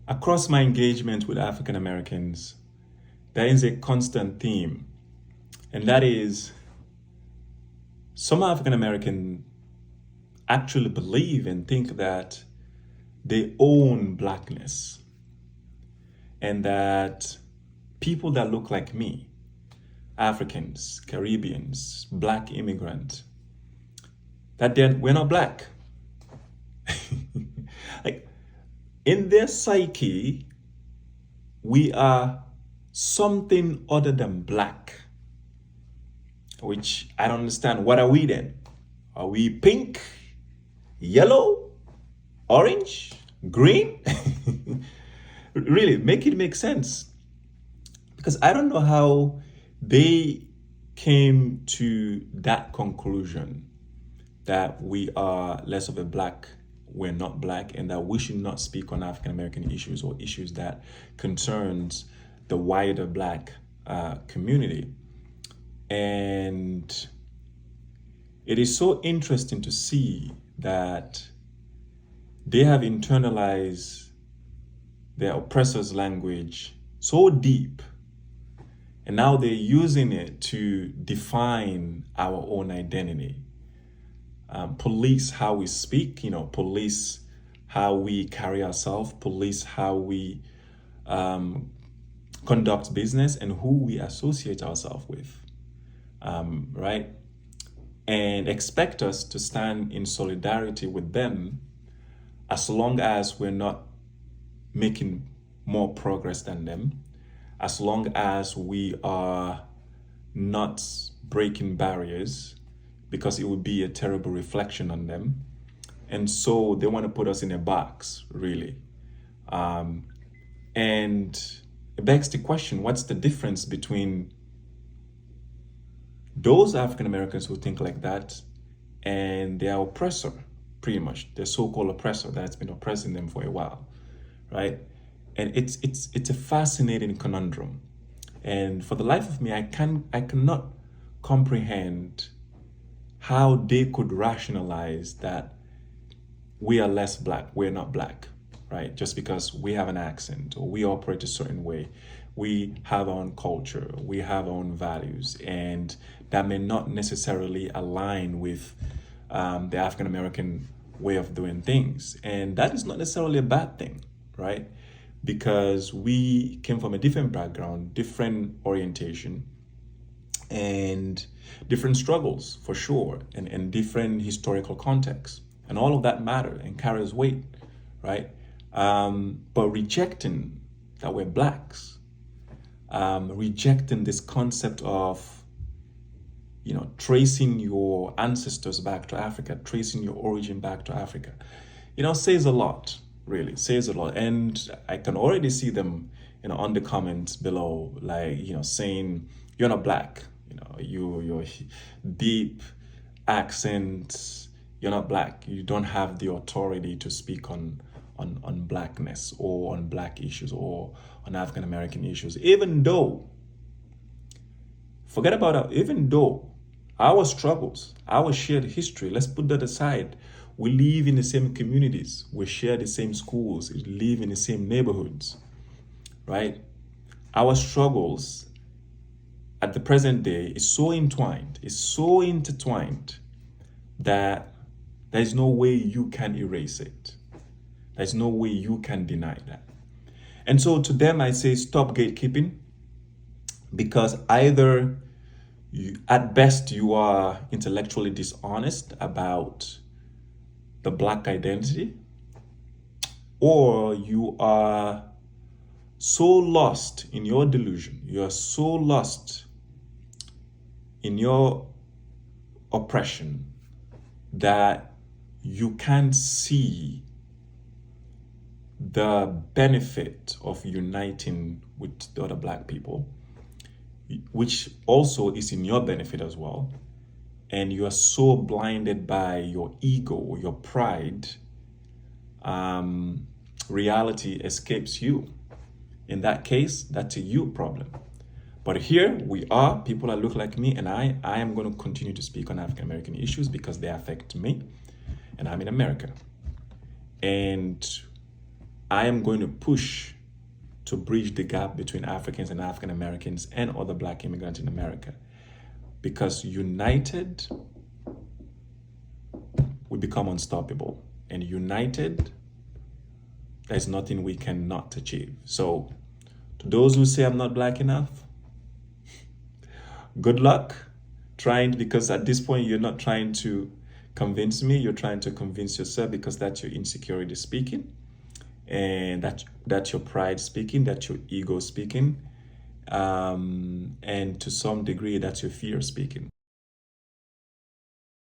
Across my engagement with African Americans, there is a constant theme, and that is some African Americans actually believe and think that they own blackness, and that people that look like me, Africans, Caribbeans, black immigrants, that we're not black. Like, in their psyche, we are something other than black, which I don't understand. What are we then? Are we pink, yellow, orange, green? Really, make it make sense. Because I don't know how they came to that conclusion that we are less of a black, we're not black, and that we should not speak on African American issues or issues that concerns the wider black community. And it is so interesting to see that they have internalized their oppressor's language so deep, and now they're using it to define our own identity. Police how we speak, police how we carry ourselves, police how we conduct business, and who we associate ourselves with, right? And expect us to stand in solidarity with them as long as we're not making more progress than them, as long as we are not breaking barriers, because it would be a terrible reflection on them. And so they want to put us in a box, really. And it begs the question, what's the difference between those African Americans who think like that and their oppressor, pretty much, their so-called oppressor that's been oppressing them for a while, right? And it's a fascinating conundrum. And for the life of me, I cannot comprehend how they could rationalize that we are less black, we're not black, right? Just because we have an accent or we operate a certain way, we have our own culture, we have our own values, and that may not necessarily align with the African American way of doing things. And that is not necessarily a bad thing, right? Because we came from a different background, different orientation, and different struggles for sure, and different historical contexts, and all of that matter and carries weight, right? But rejecting that we're blacks, rejecting this concept of tracing your ancestors back to Africa, tracing your origin back to Africa, says a lot, really says a lot. And I can already see them on the comments below, like saying you're not black, your deep accent, you're not black, you don't have the authority to speak on blackness or on black issues or on African American issues, even though our struggles, our shared history, let's put that aside. We live in the same communities, we share the same schools, we live in the same neighborhoods, right? Our struggles at the present day is so entwined, is so intertwined, that there's no way you can erase it. There's no way you can deny that. And so to them, I say, stop gatekeeping, because either at best, you are intellectually dishonest about the black identity, or you are so lost in your delusion, you are so lost in your oppression that you can't see the benefit of uniting with the other black people, which also is in your benefit as well. And you are so blinded by your ego or your pride, reality escapes you. In that case, that's a you problem. But here we are, people that look like me, and I am going to continue to speak on African American issues because they affect me, and I'm in America. And I am going to push to bridge the gap between Africans and African Americans and other Black immigrants in America. Because united, we become unstoppable. And united, there's nothing we cannot achieve. So to those who say I'm not Black enough, good luck trying, because at this point you're not trying to convince me, you're trying to convince yourself, because that's your insecurity speaking, and that's your pride speaking, that's your ego speaking, and to some degree that's your fear speaking.